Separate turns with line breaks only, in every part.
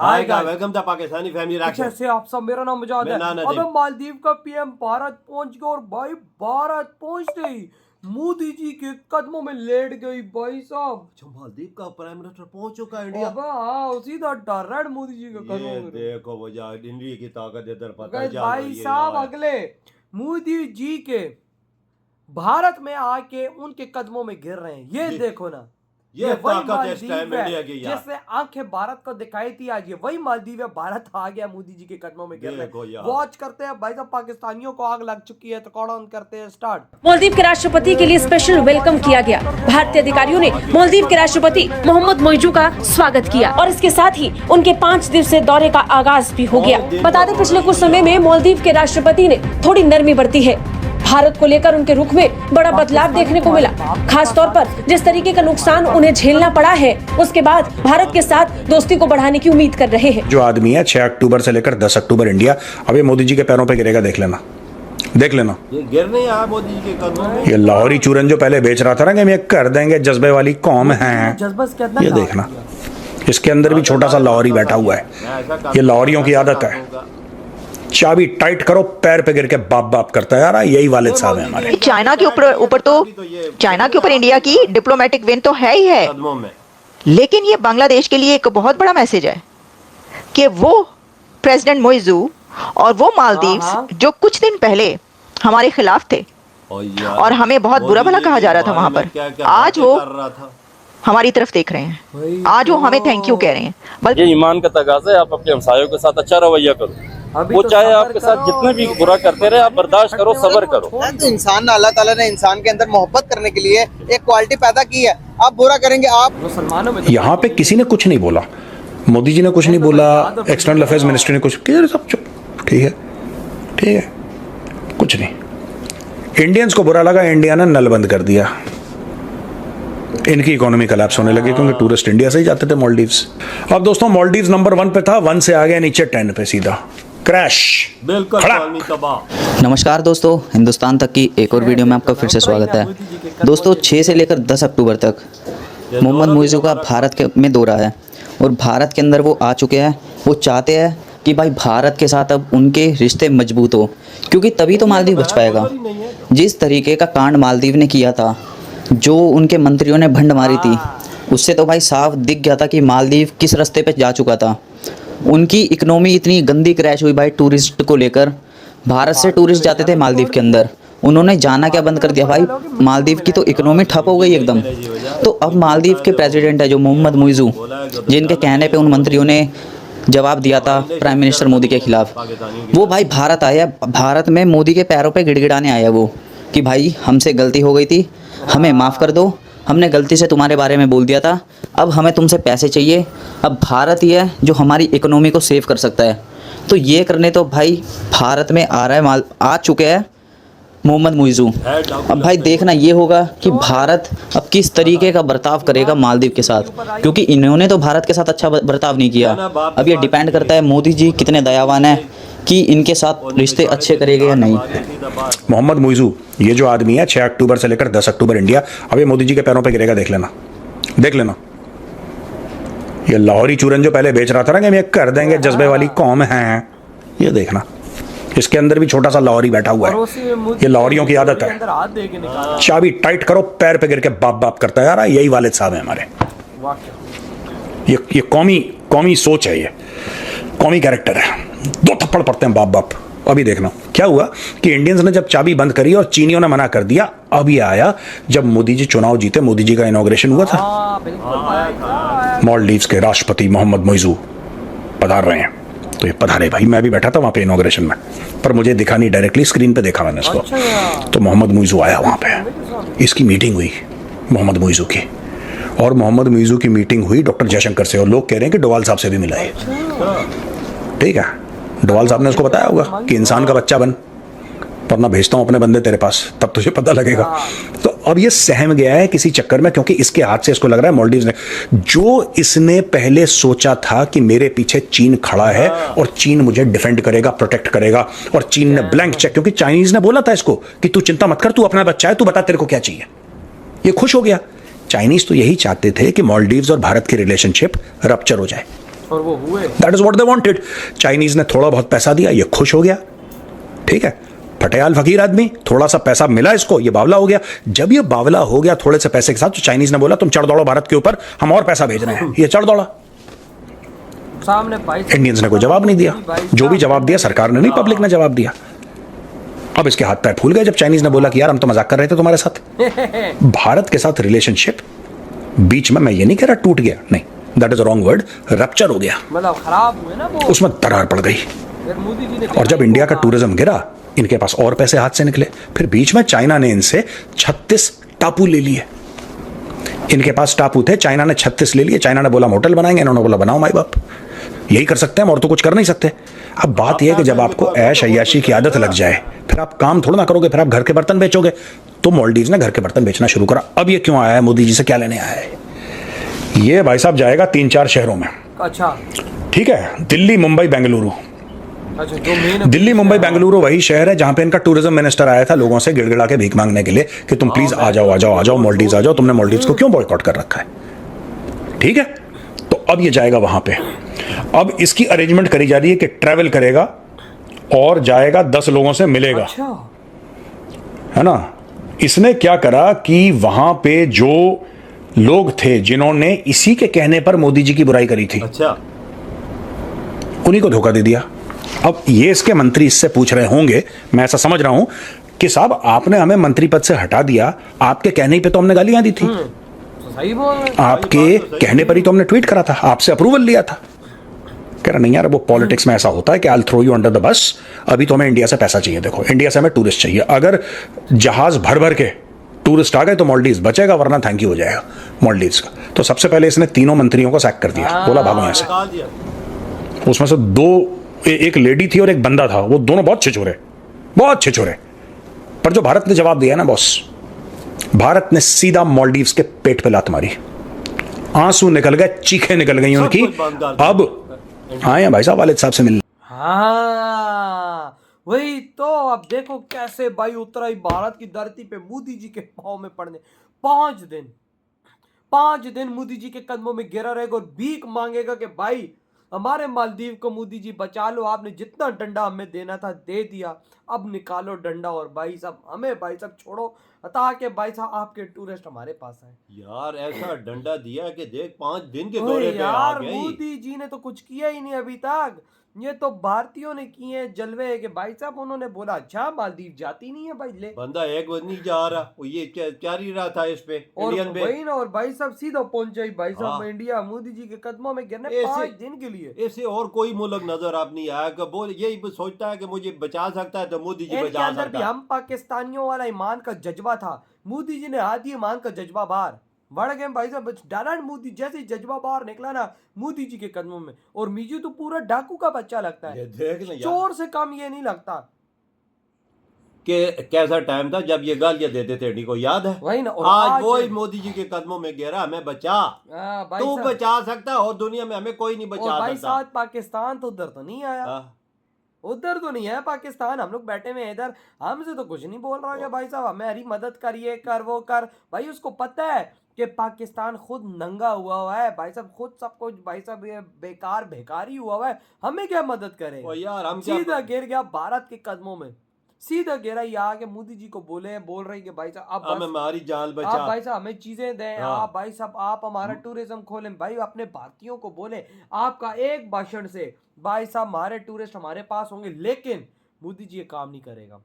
Hi guys, welcome to Pakistani family reaction.
कैसे आप सब? मेरा नाम मुजाद है। अबे मालदीव का पीएम भारत पहुंच गया और भाई भारत पहुंचते ही मोदी जी के कदमों में लेट गई भाई साहब।
मालदीव का प्राइम मिनिस्टर पहुंच चुका है इंडिया।
अबे हाँ, सीधा डायरेक्ट मोदी जी के कदमों में।
देखो वजह इंडिया की ताकत इधर पता चल
भाई साहब अगले मोदी जी के भारत में आके उनके कदमों में गिर रहे हैं। ये देखो ना,
ये ताकत इस टाइम इंडिया की यार।
जैसे आंखें भारत को दिखाई थी आज, ये वही मालदीव है। भारत आ गया मोदी जी के कदमों में गिर रहे हैं। वॉच करते हैं भाई साहब, पाकिस्तानियों को आग लग चुकी है तो कौन ऑन करते हैं स्टार्ट।
मालदीव के राष्ट्रपति के लिए स्पेशल वेलकम किया गया। भारतीय अधिकारियों ने मालदीव के राष्ट्रपति मोहम्मद मोइजू का स्वागत किया और इसके साथ ही उनके 5 दिवसीय दौरे का आगाज भी हो गया। बता दें, पिछले कुछ समय में मालदीव के राष्ट्रपति ने थोड़ी नरमी बरती है। भारत को लेकर उनके रुख में बड़ा बदलाव देखने को मिला। खास तौर पर जिस तरीके का नुकसान उन्हें झेलना पड़ा है, उसके बाद भारत के साथ दोस्ती को बढ़ाने की उम्मीद कर रहे हैं।
जो आदमी है 6 अक्टूबर से लेकर 10 अक्टूबर इंडिया अब ये मोदी जी के पैरों पे गिरेगा। देख लेना, देख लेना।
ये गिर नहीं आया मोदी जी के कदमों में।
ये लाहौरी चूरन जो पहले बेच रहा था ना कि हम ये कर देंगे, जज्बे वाली कौम है, ये देखना। इसके अंदर भी छोटा सा लाहौरी बैठा हुआ है। ये लाहौरियों की आदत है, चाबी टाइट करो पैर पे गिर के बाप बाप करता है। यार यही वालिद साहब है हमारे।
चाइना के ऊपर तो चाइना के ऊपर इंडिया की डिप्लोमेटिक विन तो है ही है, लेकिन ये बांग्लादेश के लिए एक बहुत बड़ा मैसेज है कि वो प्रेसिडेंट मोइजू और वो मालदीव्स जो कुछ दिन पहले हमारे खिलाफ थे और हमें बहुत बुरा भला कहा जा रहा था वहां पर, आज वो हमारी तरफ देख रहे हैं। आज वो हमें थैंक यू कह रहे हैं।
बल्कि ये ईमान का तकाज़ा है, आप अपने हमसायों के साथ अच्छा रवैया करो। वो चाहे आपके साथ जितने भी बुरा करते रहे, आप बर्दाश्त करो, सब्र करो।
तो इंसान ना, अल्लाह ताला ने इंसान के अंदर मोहब्बत करने के लिए एक क्वालिटी पैदा की है। आप बुरा करेंगे, आप
यहाँ पे किसी ने कुछ नहीं बोला, मोदी जी ने कुछ नहीं बोला, एक्सटर्नल अफेयर्स मिनिस्ट्री ने कुछ, सब चुप। ठीक है, ठीक है, कुछ नहीं। इंडियंस को बुरा लगा, इंडिया ने नल बंद कर दिया। इनकी इकोनॉमी कोलैप्स होने लगी क्योंकि टूरिस्ट इंडिया से ही जाते थे मालदीव्स। अब दोस्तों मालदीव्स नंबर 1 पे था, 1 से आ गया नीचे 10 पे, सीधा क्रैश।
बिल्कुल
नमस्कार दोस्तों, हिंदुस्तान तक की एक और वीडियो में आपका फिर से स्वागत है। दोस्तों 6 से लेकर 10 अक्टूबर तक मोहम्मद मोइजू का भारत में दौरा है और भारत के अंदर वो आ चुके हैं। वो चाहते हैं कि भाई भारत के साथ अब उनके रिश्ते मजबूत हो, क्योंकि तभी तो मालदीव बच पाएगा। जिस तरीके का कांड मालदीव ने किया था, जो उनके मंत्रियों ने भंड मारी थी, उससे तो भाई साफ दिख गया था कि मालदीव किस रास्ते पे जा चुका था। उनकी इकोनॉमी इतनी गंदी क्रैश हुई भाई टूरिस्ट को लेकर। भारत से टूरिस्ट जाते थे मालदीव के अंदर, उन्होंने जाना क्या बंद कर दिया भाई। मालदीव की तो इकोनॉमी ठप हो गई एकदम। तो अब मालदीव के प्रेसिडेंट है जो मोहम्मद मोइजू, जिनके कहने पे उन मंत्रियों ने जवाब दिया था प्राइम मिनिस्टर मोदी के खिलाफ, वो भाई भारत आया। भारत में मोदी के पैरों पे गिड़गिड़ाने आया वो कि भाई हमसे गलती हो गई थी, हमें माफ़ कर दो, हमने गलती से तुम्हारे बारे में बोल दिया था, अब हमें तुमसे पैसे चाहिए। अब भारत ही है जो हमारी इकोनॉमी को सेव कर सकता है। तो ये करने तो भाई भारत में आ रहा है, आ चुके हैं मोहम्मद मोइजू। अब भाई देखना ये होगा कि भारत अब किस तरीके का बर्ताव करेगा मालदीव के साथ, क्योंकि इन्होंने तो भारत के साथ अच्छा बर्ताव नहीं किया। अब ये डिपेंड करता है मोदी जी कितने दयावान हैं कि इनके साथ रिश्ते अच्छे करेंगे या नहीं।
मोहम्मद मोइजू ये जो आदमी है 6 अक्टूबर से लेकर 10 अक्टूबर इंडिया अब ये मोदी जी के पैरों पे गिरेगा। देख लेना, देख लेना। ये लाहौरी चूरन जो पहले बेच रहा था ना कि हम ये कर देंगे, जज्बे वाली कौम है, ये देखना। इसके अंदर भी छोटा सा लाहौरी बैठा हुआ है। ये लाहौरियों की आदत है, चाबी टाइट करो पैर पे गिर के बाप बाप करता है। यार यही वालिद साहब है हमारे। ये कौमी सोच है, ये कौमी कैरेक्टर है। 2 थप्पड़ पड़ते हैं बाप बाप। अभी देखना क्या हुआ कि इंडियंस ने जब चाबी बंद करी और चीनियों ने मना कर दिया। अब ये आया जब मोदी जी चुनाव जीते, मोदी जी का इनॉग्रेशन हुआ था। मालदीव्स के राष्ट्रपति मोहम्मद मोइजू पधार रहे हैं। तो ये पधारे भाई, मैं भी बैठा था वहाँ पे इनॉग्रेशन में, पर मुझे दिखा नहीं, डायरेक्टली स्क्रीन पे देखा मैंने इसको। तो मोहम्मद मोइजू आया वहाँ पे, इसकी मीटिंग हुई मोहम्मद मोइजू की, और मोहम्मद मोइजू की मीटिंग हुई डॉक्टर जयशंकर से, और लोग कह रहे हैं कि डोवाल साहब से भी मिला है। ठीक है, डोवाल साहब ने उसको बताया होगा कि इंसान का बच्चा बन, वरना भेजता हूँ अपने बंदे तेरे पास, तब तुझे पता लगेगा। तो अब ये सहम गया है किसी चक्कर में, क्योंकि इसके हाथ से इसको लग रहा है मालदीव्स ने, जो इसने पहले सोचा था कि मेरे पीछे चीन खड़ा है और चीन मुझे डिफेंड करेगा, प्रोटेक्ट करेगा, और चीन ने ब्लैंक चेक, क्योंकि चाइनीज ने बोला था इसको कि तू चिंता मत कर, तू अपना बच्चा है, तू बता तेरे को क्या चाहिए। ये खुश हो गया। चाइनीज तो यही चाहते थे कि मालदीव्स और भारत की रिलेशनशिप रप्चर हो जाए,
और वो हुए।
That is what they wanted. Chinese ने थोड़ा बहुत पैसा दिया, ये खुश हो गया, ठीक है, फटेयाल फकीर आदमी, थोड़ा सा पैसा मिला इसको, ये बावला हो गया। जब ये बावला हो गया थोड़े से पैसे के साथ, तो चाइनीज ने बोला तुम चढ़ दौड़ो भारत के ऊपर, हम और पैसा भेज रहे हैं। ये चढ़ दौड़ा,
सामने
इंडियंस ने कोई जवाब नहीं दिया। जो भी जवाब दिया सरकार ने नहीं, पब्लिक ने जवाब दिया। अब इसके हाथ पैर फूल गए जब चाइनीज ने बोला कि यार हम तो मजाक कर रहे थे तुम्हारे साथ। भारत के साथ रिलेशनशिप बीच में, मैं ये नहीं कह रहा टूट गया, नहीं, that is wrong word, rupture हो गया,
मतलब खराब हुए ना वो,
उसमें दरार पड़ गई।
मोदी जी ने
और जब इंडिया का टूरिज्म गिरा, इनके पास और पैसे हाथ से निकले। फिर बीच में चाइना ने इनसे 36 टापू ले लिए। इनके पास टापू थे, चाइना ने 36 ले लिए। चाइना ने बोला हम होटल बनाएंगे, इन्होंने बोला बनाओ माई बाप, यही कर सकते हैं हम, और तो कुछ कर नहीं सकते। अब बात यह है कि जब आपको ऐश अय्याशी की आदत लग जाए, फिर आप काम थोड़ा ना करोगे, फिर आप घर के बर्तन बेचोगे। तो मालदीव ने घर के बर्तन बेचना शुरू करा। अब ये क्यों आया है, मोदी जी से क्या लेने आया है? ये भाई साहब जाएगा 3-4 शहरों में।
अच्छा,
ठीक है, दिल्ली, मुंबई, बेंगलुरु।
अच्छा, जो मेन
दिल्ली, मुंबई, बेंगलुरु वही शहर है जहां पे इनका टूरिज्म मिनिस्टर आया था लोगों से गिड़गिड़ा के भीख मांगने के लिए कि तुम प्लीज आ जाओ, आ जाओ, आ जाओ, मालदीव्स आ जाओ। तुमने मालदीव्स को क्यों बॉयकॉट कर रखा है? ठीक है, तो अब ये जाएगा वहां पे। अब इसकी अरेंजमेंट करी जा रही है कि ट्रैवल करेगा और जाएगा, 10 लोगों से मिलेगा।
अच्छा,
है ना। इसने क्या करा कि वहां पे जो लोग थे जिन्होंने इसी के कहने पर मोदी जी की बुराई करी थी,
अच्छा,
उन्हीं को धोखा दे दिया। अब ये इसके मंत्री इससे पूछ रहे होंगे, मैं ऐसा समझ रहा हूं कि साहब आपने हमें मंत्री पद से हटा दिया, आपके कहने पे तो हमने गालियां दी थी,
तो सही बोल रहे हैं।
आपके कहने पर ही तो हमने ट्वीट करा था, आपसे अप्रूवल लिया था। कह रहा नहीं यार, वो पॉलिटिक्स में ऐसा होता है कि I throw you under the bus. अभी तो हमें इंडिया से पैसा चाहिए, देखो इंडिया से हमें टूरिस्ट चाहिए। अगर जहाज भर भर के टूरिस्ट आ गए तो मालदीव्स बचेगा, वरना थैंक यू हो जाएगा मालदीव्स का। तो सबसे पहले इसने तीनों मंत्रियों को सैक कर दिया, बोला भागो यहां से। उसमें से 2, एक लेडी थी और एक बंदा था, वो दोनों बहुत छिछोरे, बहुत छिछोरे। पर जो भारत ने जवाब दिया ना बॉस, भारत ने सीधा मालदीव्स के पेट पे लात मारी, आंसू निकल गए, चीखें निकल गई उनकी। अब आए हैं भाई साहब वालिद साहब से मिलने।
हाँ वही तो, अब देखो कैसे भाई उतरा ही भारत की धरती पे मोदी जी के पाँव में पड़ने। 5 दिन मोदी जी के कदमों में गिरा रहेगा और भीख मांगेगा कि भाई हमारे मालदीव को मोदी जी बचा लो, आपने जितना डंडा हमें देना था दे दिया, अब निकालो डंडा और भाई साहब हमें भाई साहब छोड़ो, ताकि भाई साहब आपके टूरिस्ट हमारे पास आए।
यार ऐसा डंडा दिया कि देख 5 दिन के दौरे पे आ
यार
गई।
मोदी जी ने तो कुछ किया ही नहीं अभी तक, ये तो भारतीयों ने किए हैं जलवे के भाई साहब। उन्होंने बोला अच्छा मालदीव जाती नहीं है भाई, ले
बंदा एक बार नहीं जा रहा, वो ये क्या ही रहा था इस पे,
और
इंडियन पे।
वही ना, और भाई साहब सीधा पहुंचे ही भाई साहब इंडिया मोदी जी के कदमों में गिरने 5 दिन के लिए।
ऐसे और कोई मुल्क नजर आप नहीं आया कि वो यही सोचता है कि मुझे बचा सकता है तो मोदी जी बचा
अंदर
सकता
भी
है।
हम पाकिस्तानियों वाला ईमान का जज्बा था, मोदी जी ने आधी ईमान का जज्बा बाहर बढ़ गए भाई साहब। डायरेक्ट मोदी जैसे ही जज्बा बाहर निकला ना मोदी जी के कदमों में, और मीजू तो पूरा डाकू का बच्चा लगता है, चोर से कम ये नहीं लगता।
कि कैसा टाइम था जब ये गालियां देते थे इंडी को, याद है?
वही ना, और
आज वो मोदी जी के कदमों में गिरा, हमें बचा, तू बचा सकता और दुनिया में हमें कोई नहीं बचा सकता।
भाई साहब पाकिस्तान तो उधर तो नहीं आया, उधर तो नहीं है पाकिस्तान, हम लोग बैठे हुए इधर, हमसे तो कुछ नहीं बोल रहा है भाई साहब हमें हरी मदद करिए, कर वो कर। भाई उसको पता है कि पाकिस्तान खुद नंगा हुआ है भाई साहब, खुद सब कुछ भाई साहब ये बेकार बेकारी हुआ है, हमें क्या मदद करे
यार। हम
सीधा गिर गया भारत के कदमों में, सीधा गिरा ही आके मोदी जी को बोल रहे कि भाई साहब अब
हमारी जान बचा,
आप भाई साहब हमें चीजें दें, आप भाई साहब आप हमारा टूरिज्म खोलें। भाई अपने भारतीयों को बोले आपका एक भाषण से भाई साहब हमारे टूरिस्ट हमारे पास होंगे, लेकिन मोदी जी ये काम नहीं करेगा।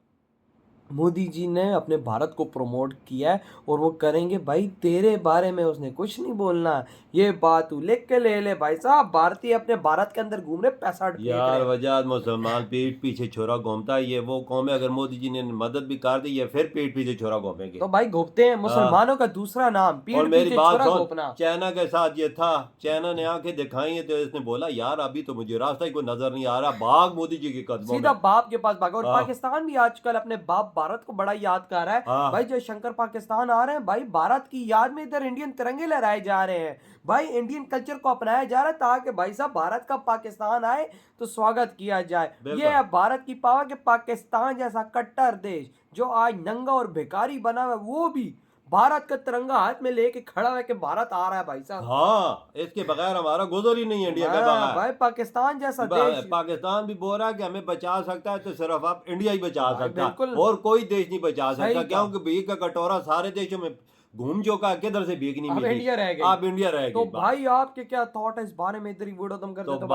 मोदी जी ने अपने भारत को प्रमोट किया है और वो करेंगे भाई, तेरे बारे में उसने कुछ नहीं बोलना, ये बात तू लिख के ले ले भाई साहब। भारतीय अपने भारत के अंदर घूम रहे, पैसा
यार वजह मुसलमान पीठ पीछे छोरा घूमता है, ये वो कौम है, अगर मोदी जी ने मदद भी कर दी है फिर पीठ पीछे छोरा घूमेंगे।
तो भाई घूमते हैं, मुसलमानों का दूसरा नाम पीठ पीछे छोरा घूमना।
चाइना के साथ ये था, चाइना ने आंखें दिखाई तो इसने बोला यार अभी तो मुझे रास्ता ही कोई नजर नहीं आ रहा, भाग मोदी जी के कदमों में,
सीधा बाप के पास भागा। और पाकिस्तान भी आजकल अपने बाप भारत को बड़ा याद कर रहा है भाई। जयशंकर पाकिस्तान आ रहे हैं भाई, भारत की याद में इधर इंडियन तिरंगे लहराए जा रहे हैं भाई, इंडियन कल्चर को अपनाया जा रहा है ताकि भाई साहब भारत का पाकिस्तान आए तो स्वागत किया जाए। ये है भारत की पावर के पाकिस्तान जैसा कट्टर देश जो आज नंगा और भिखारी बना हुआ, वो भी भारत का तिरंगा हाथ में लेके खड़ा है कि भारत आ रहा है भाई साहब।
हाँ, इसके बगैर हमारा गुजर ही नहीं है इंडिया के बगैर।
भाई पाकिस्तान जैसा देश,
पाकिस्तान भी बोल रहा है कि हमें बचा सकता है तो सिर्फ आप इंडिया ही बचा सकता है,
बिल्कुल।
और कोई देश नहीं बचा सकता,
सही
क्योंकि भीख का कटोरा सारे देशों में घूम चुका है, किधर से भीख नहीं
अब
मिली,
इंडिया रह गई।
अब इंडिया रह गई।
तो भाई आपके क्या थॉट है इस बारे में? इधर ही वीडियो तुम कर दे तो